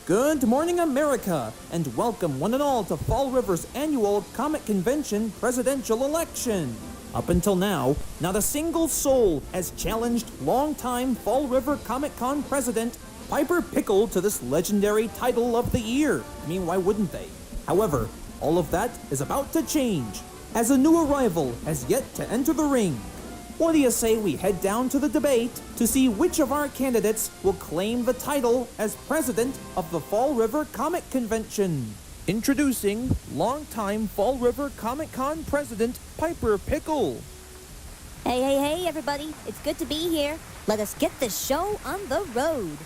Good morning, America, and welcome one and all to Fall River's annual Comic Convention presidential election. Up until now, not a single soul has challenged longtime Fall River Comic Con president Piper Pickle to this legendary title of the year. I mean, why wouldn't they? However, all of that is about to change, as a new arrival has yet to enter the ring. What do you say we head down to the debate to see which of our candidates will claim the title as president of the Fall River Comic Convention? Introducing longtime Fall River Comic Con president Piper Pickle. Hey, everybody. It's good to be here. Let us get this show on the road.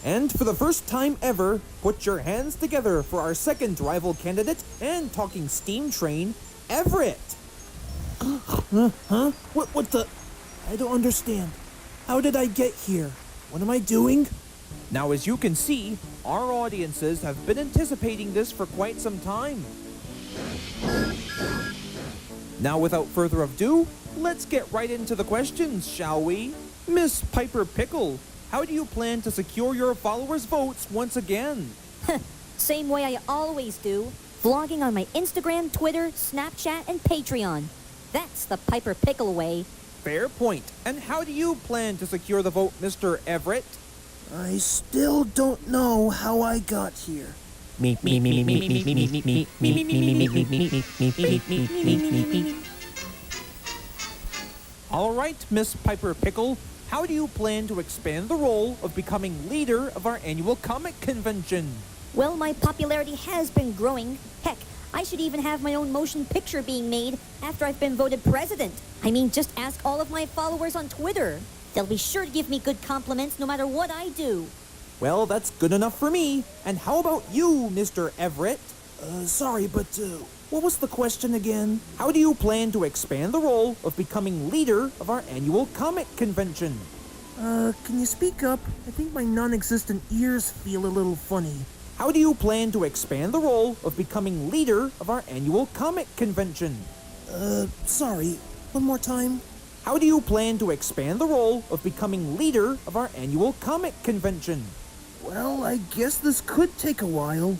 And for the first time ever, put your hands together for our second rival candidate and talking steam train, Everett. Huh? What the? I don't understand. How did I get here? What am I doing? Now, as you can see, our audiences have been anticipating this for quite some time. Now, without further ado, let's get right into the questions, shall we? Miss Piper Pickle, how do you plan to secure your followers' votes once again? Same way I always do. Vlogging on my Instagram, Twitter, Snapchat, and Patreon. That's the Piper Pickle way. Fair point. And how do you plan to secure the vote, Mr. Everett? I still don't know how I got here. All right, Miss Piper Pickle. How do you plan to expand the role of becoming leader of our annual comic convention? Well, my popularity has been growing. Heck, I should even have my own motion picture being made after I've been voted president. I mean, just ask all of my followers on Twitter. They'll be sure to give me good compliments no matter what I do. Well, that's good enough for me. And how about you, Mr. Everett? Sorry, but what was the question again? How do you plan to expand the role of becoming leader of our annual comic convention? Can you speak up? I think my non-existent ears feel a little funny. How do you plan to expand the role of becoming leader of our annual comic convention? Sorry. One more time. How do you plan to expand the role of becoming leader of our annual comic convention? Well, I guess this could take a while.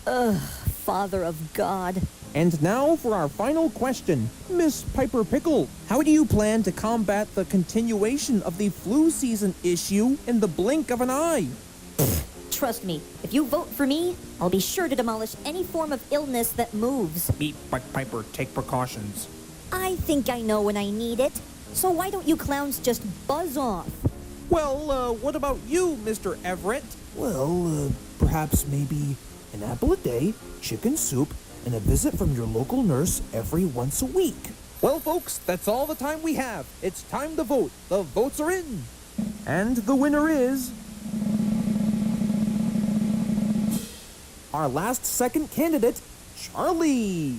Father of God. And now for our final question. Miss Piper Pickle, how do you plan to combat the continuation of the flu season issue in the blink of an eye? Trust me, if you vote for me, I'll be sure to demolish any form of illness that moves. Beep, Piper, take precautions. I think I know when I need it. So why don't you clowns just buzz off? Well, what about you, Mr. Everett? Well, perhaps maybe an apple a day, chicken soup, and a visit from your local nurse every once a week. Well, folks, that's all the time we have. It's time to vote. The votes are in. And the winner is our last second candidate, Charlie.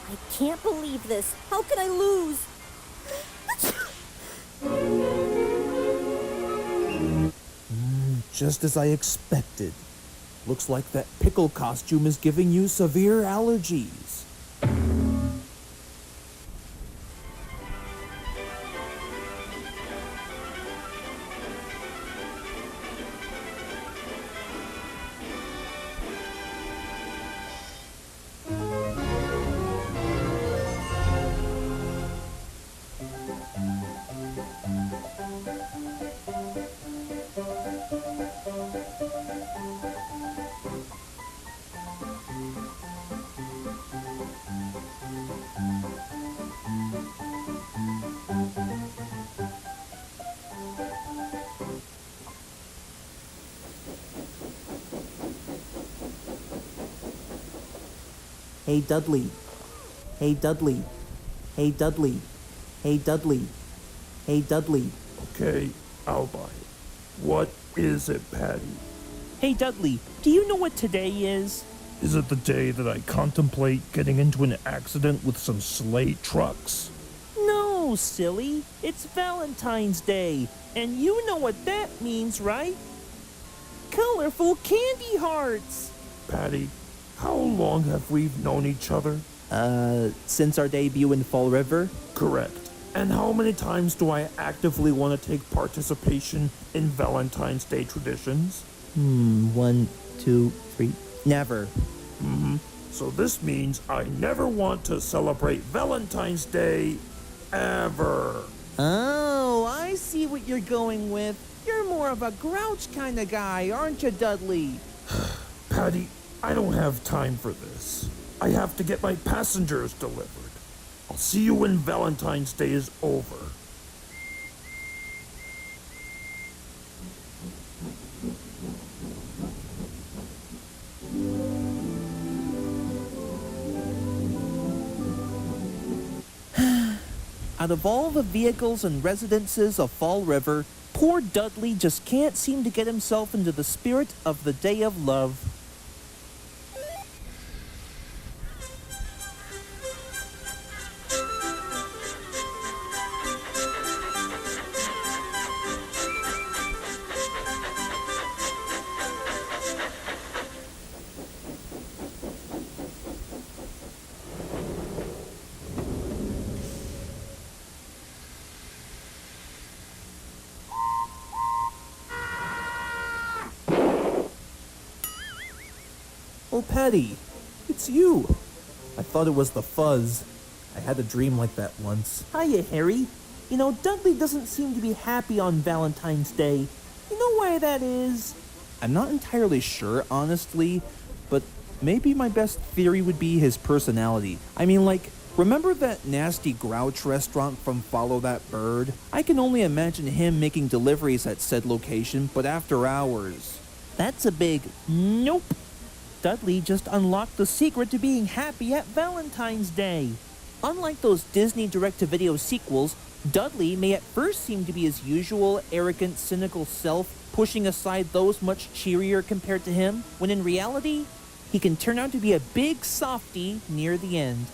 I can't believe this. How could I lose? Just as I expected. Looks like that pickle costume is giving you severe allergies. Hey Dudley. Hey Dudley. Hey Dudley. Hey Dudley. Hey Dudley. Okay, I'll buy it. What is it, Patty? Hey Dudley, do you know what today is? Is it the day that I contemplate getting into an accident with some sleigh trucks? No, silly. It's Valentine's Day, and you know what that means, right? Colorful candy hearts! Patty, how long have we known each other? Since our debut in Fall River? Correct. And how many times do I actively want to take participation in Valentine's Day traditions? 1, 2, 3. Never. So this means I never want to celebrate Valentine's Day ever. Oh, I see what you're going with. You're more of a grouch kind of guy, aren't you, Dudley? Patty, I don't have time for this. I have to get my passengers delivered. I'll see you when Valentine's Day is over. Out of all the vehicles and residences of Fall River, poor Dudley just can't seem to get himself into the spirit of the day of love. Oh, Patty, it's you. I thought it was the fuzz. I had a dream like that once. Hiya, Harry. You know, Dudley doesn't seem to be happy on Valentine's Day. You know why that is? I'm not entirely sure, honestly, but maybe my best theory would be his personality. I mean, like, remember that nasty grouch restaurant from Follow That Bird? I can only imagine him making deliveries at said location, but after hours. That's a big nope. Dudley just unlocked the secret to being happy at Valentine's Day. Unlike those Disney direct-to-video sequels, Dudley may at first seem to be his usual arrogant, cynical self, pushing aside those much cheerier compared to him, when in reality, he can turn out to be a big softy near the end.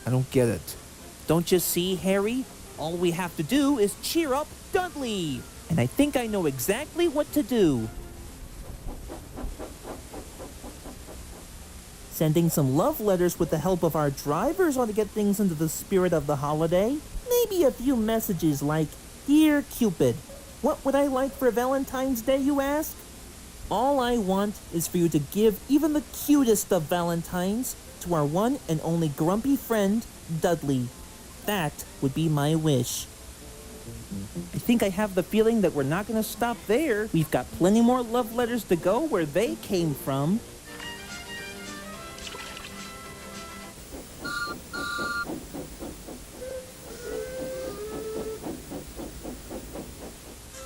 I don't get it. Don't you see, Harry? All we have to do is cheer up Dudley. And I think I know exactly what to do. Sending some love letters with the help of our drivers ought to get things into the spirit of the holiday. Maybe a few messages like, "Dear Cupid, what would I like for Valentine's Day, you ask? All I want is for you to give even the cutest of Valentines to our one and only grumpy friend, Dudley. That would be my wish." I think I have the feeling that we're not going to stop there. We've got plenty more love letters to go where they came from.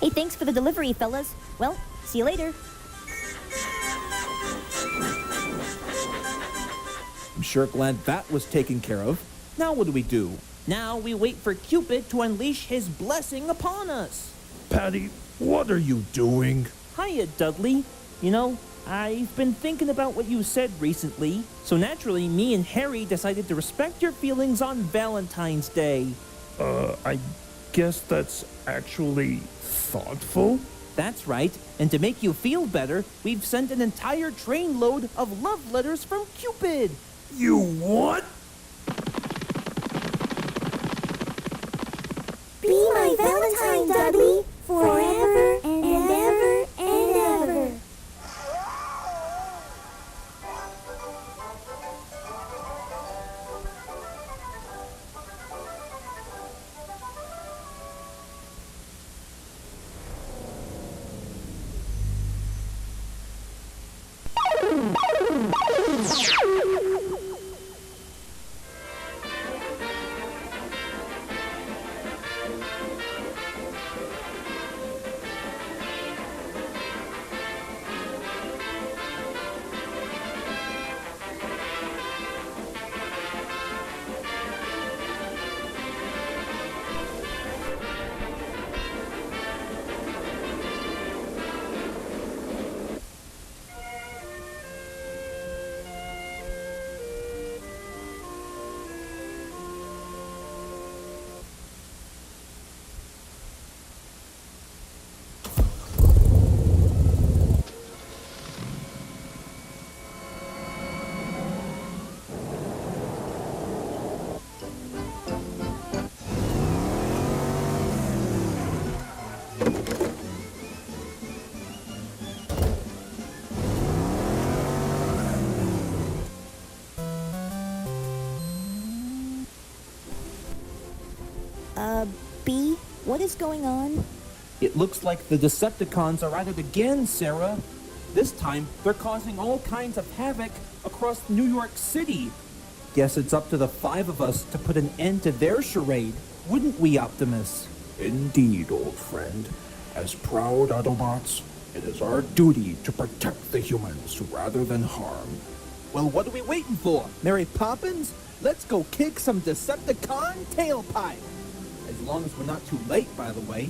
Hey, thanks for the delivery, fellas. Well, see you later. I'm sure glad that was taken care of. Now what do? Now we wait for Cupid to unleash his blessing upon us. Patty, what are you doing? Hiya, Dudley. You know, I've been thinking about what you said recently, so naturally me and Harry decided to respect your feelings on Valentine's Day. I guess that's actually thoughtful. That's right, and to make you feel better, we've sent an entire trainload of love letters from Cupid. You what? Be my Valentine, Dudley, forever and ever and ever. What is going on? It looks like the Decepticons are at it again, Sarah. This time, they're causing all kinds of havoc across New York City. Guess it's up to the 5 of us to put an end to their charade, wouldn't we, Optimus? Indeed, old friend. As proud Autobots, it is our duty to protect the humans rather than harm. Well, what are we waiting for? Mary Poppins? Let's go kick some Decepticon tailpipe. As long as we're not too late, by the way.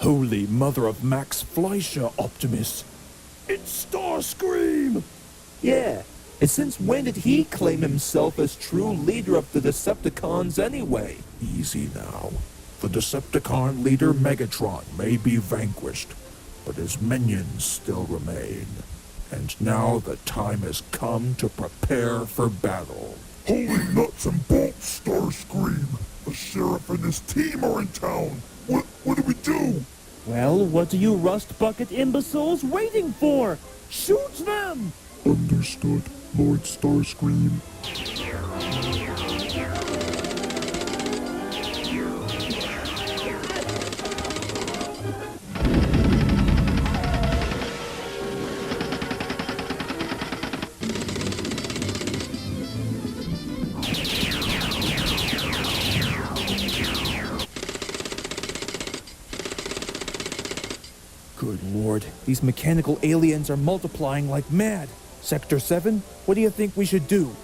Holy Mother of Max Fleischer, Optimus! It's Starscream! Yeah, and since when did he claim himself as true leader of the Decepticons anyway? Easy now. The Decepticon leader Megatron may be vanquished, but his minions still remain. And now the time has come to prepare for battle. Holy nuts and bolts, Starscream! The sheriff and his team are in town! What do we do? Well, what are you rust bucket imbeciles waiting for? Shoot them! Understood, Lord Starscream. Good lord, these mechanical aliens are multiplying like mad. Sector 7, what do you think we should do?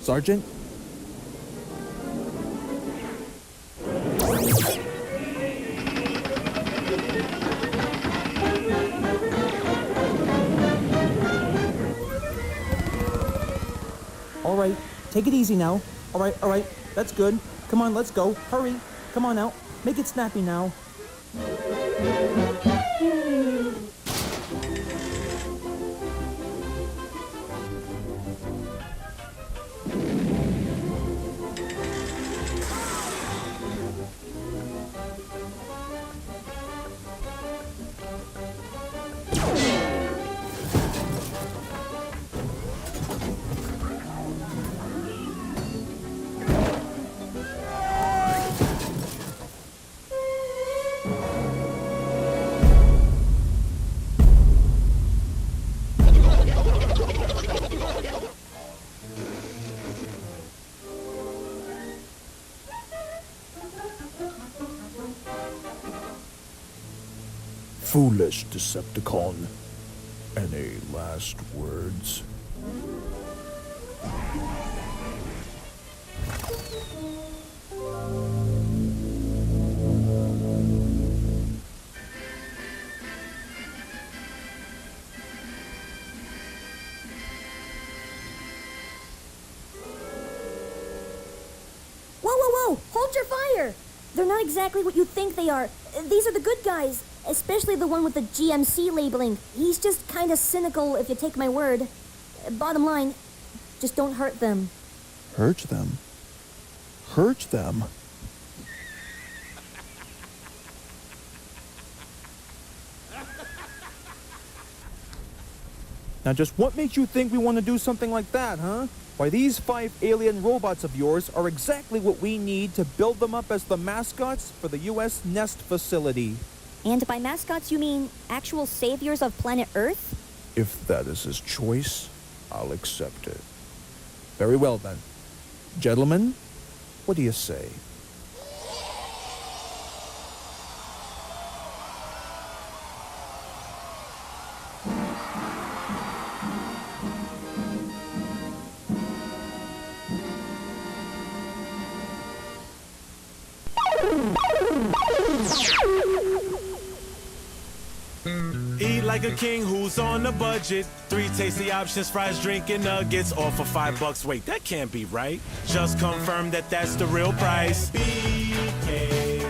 Sergeant? All right, take it easy now. All right, that's good. Come on, let's go. Hurry. Come on out. Make it snappy now. Foolish Decepticon. Any last words? Whoa! Hold your fire! They're not exactly what you think they are. These are the good guys, especially the one with the GMC labeling. He's just kind of cynical, if you take my word. Bottom line, just don't hurt them. Hurt them? Hurt them? Now just what makes you think we want to do something like that, huh? Why, these 5 alien robots of yours are exactly what we need to build them up as the mascots for the U.S. Nest facility. And by mascots, you mean actual saviors of planet Earth? If that is his choice, I'll accept it. Very well then. Gentlemen, what do you say? Eat like a king who's on a budget. 3 tasty options, fries, drink, and nuggets. All for $5. Wait, that can't be right. Just confirm that that's the real price. BK,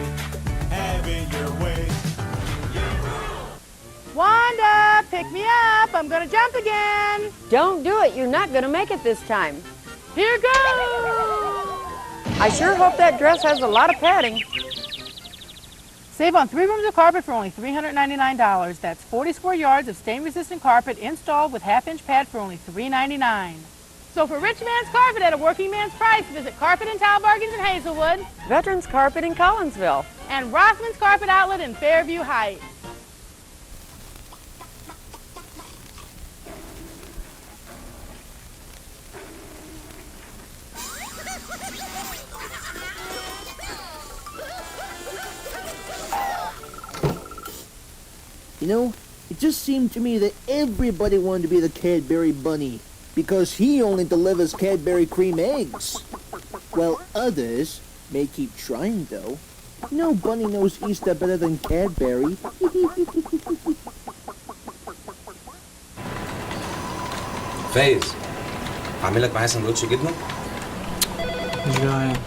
have it your way. Wanda, pick me up. I'm gonna jump again. Don't do it. You're not gonna make it this time. Here goes. I sure hope that dress has a lot of padding. Save on 3 rooms of carpet for only $399. That's 40 square yards of stain-resistant carpet installed with half-inch pad for only $399. So for rich man's carpet at a working man's price, visit Carpet and Tile Bargains in Hazelwood. Veterans Carpet in Collinsville. And Rossman's Carpet Outlet in Fairview Heights. You know, it just seemed to me that everybody wanted to be the Cadbury Bunny because he only delivers Cadbury cream eggs. While others may keep trying, though. No bunny knows Easter better than Cadbury. فايز اعمل لك معايا سندوتش جبنه مش جعان.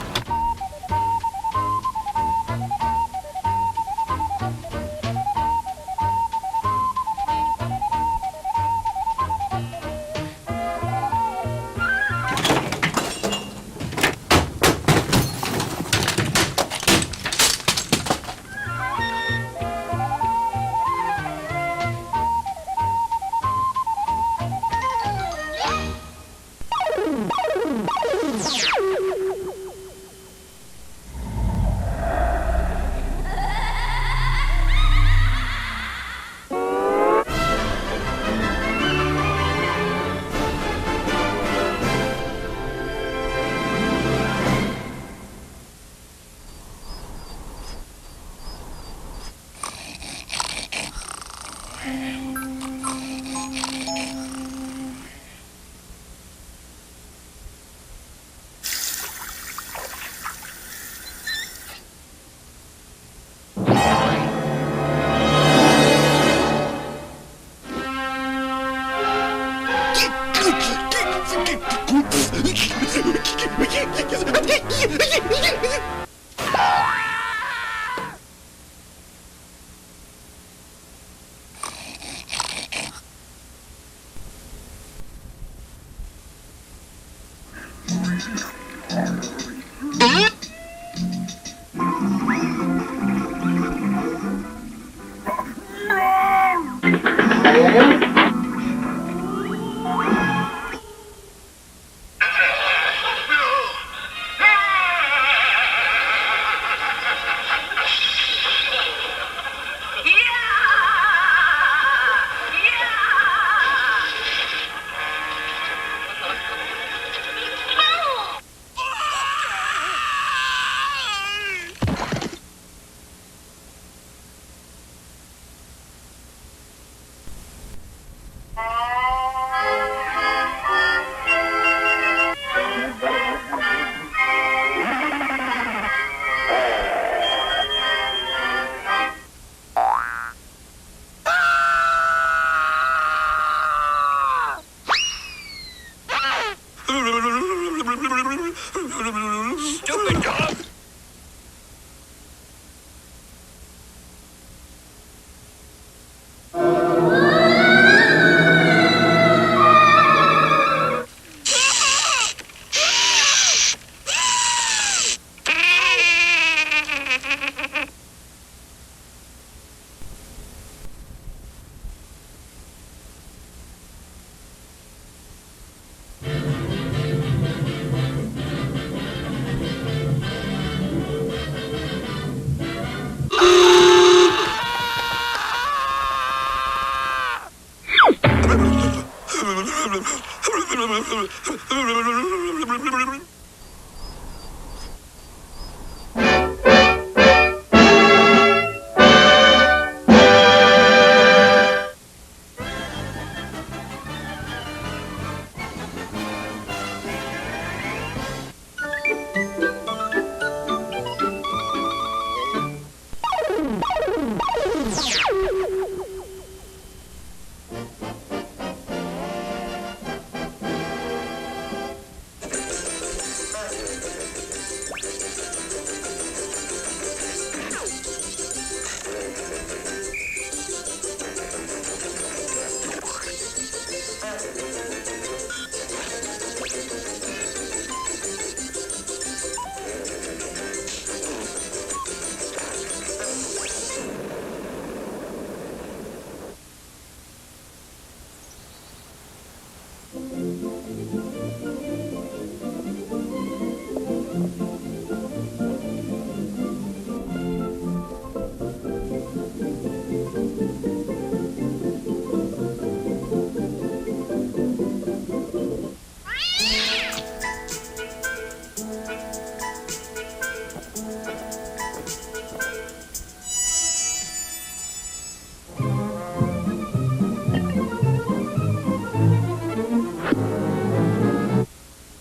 Stupid dog!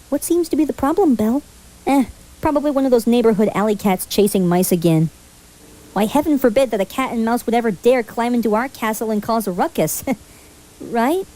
What seems to be the problem, Belle? Probably one of those neighborhood alley cats chasing mice again. Why, heaven forbid that a cat and mouse would ever dare climb into our castle and cause a ruckus. Right?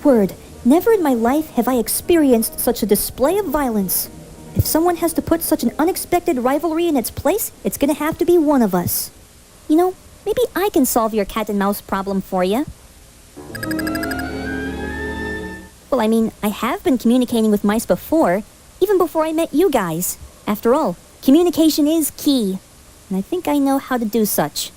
Word, never in my life have I experienced such a display of violence. If someone has to put such an unexpected rivalry in its place, it's gonna have to be one of us. You know, maybe I can solve your cat and mouse problem for you. Well, I mean, I have been communicating with mice before, even before I met you guys. After all, communication is key, and I think I know how to do such.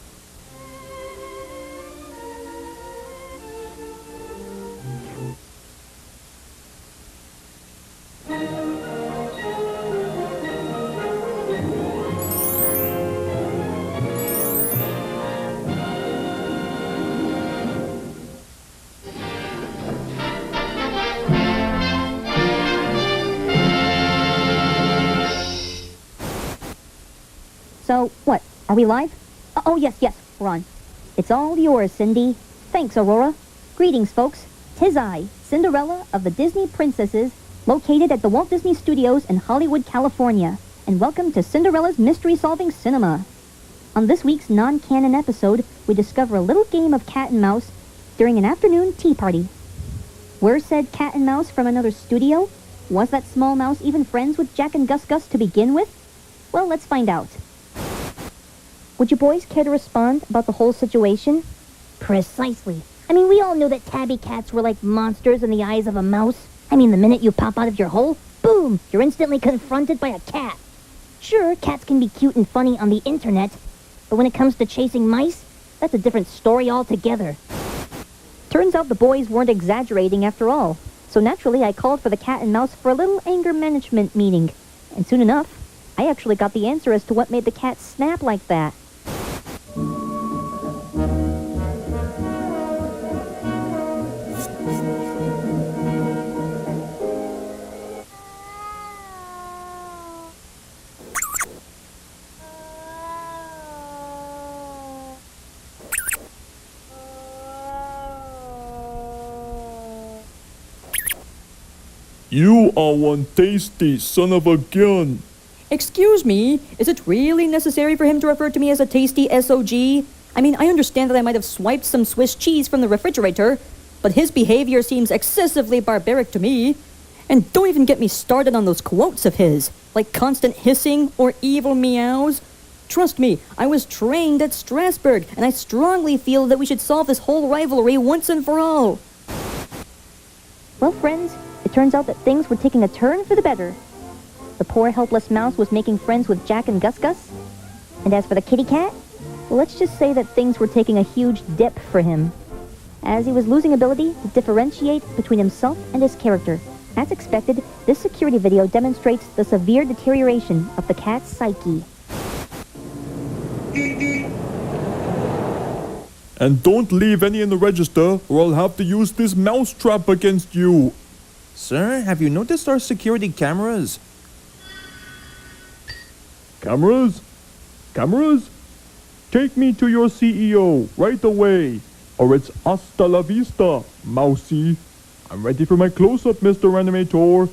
So, what? Are we live? Oh, yes, we're on. It's all yours, Cindy. Thanks, Aurora. Greetings, folks. 'Tis I, Cinderella of the Disney Princesses, located at the Walt Disney Studios in Hollywood, California. And welcome to Cinderella's Mystery-Solving Cinema. On this week's non-canon episode, we discover a little game of cat and mouse during an afternoon tea party. Were said cat and mouse from another studio? Was that small mouse even friends with Jack and Gus Gus to begin with? Well, let's find out. Would you boys care to respond about the whole situation? Precisely. I mean, we all knew that tabby cats were like monsters in the eyes of a mouse. I mean, the minute you pop out of your hole, boom, you're instantly confronted by a cat. Sure, cats can be cute and funny on the internet, but when it comes to chasing mice, that's a different story altogether. Turns out the boys weren't exaggerating after all. So naturally, I called for the cat and mouse for a little anger management meeting. And soon enough, I actually got the answer as to what made the cat snap like that. You are one tasty son of a gun. Excuse me, is it really necessary for him to refer to me as a tasty SOG? I mean, I understand that I might have swiped some Swiss cheese from the refrigerator, but his behavior seems excessively barbaric to me. And don't even get me started on those quotes of his, like constant hissing or evil meows. Trust me, I was trained at Strasbourg, and I strongly feel that we should solve this whole rivalry once and for all. Well, friends, it turns out that things were taking a turn for the better. The poor helpless mouse was making friends with Jack and Gus Gus. And as for the kitty cat, well, let's just say that things were taking a huge dip for him, as he was losing ability to differentiate between himself and his character. As expected, this security video demonstrates the severe deterioration of the cat's psyche. And don't leave any in the register, or I'll have to use this mousetrap against you. Sir, have you noticed our security cameras? Cameras? Cameras? Take me to your CEO right away, or it's hasta la vista, mousy. I'm ready for my close-up, Mr. Animator.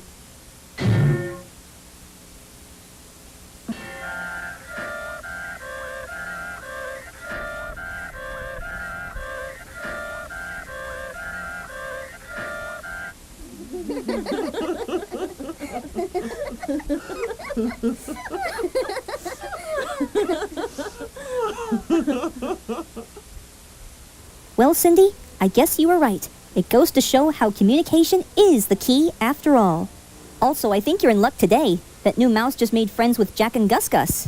Well, Cindy, I guess you were right. It goes to show how communication is the key after all. Also, I think you're in luck today. That new mouse just made friends with Jack and Gus Gus.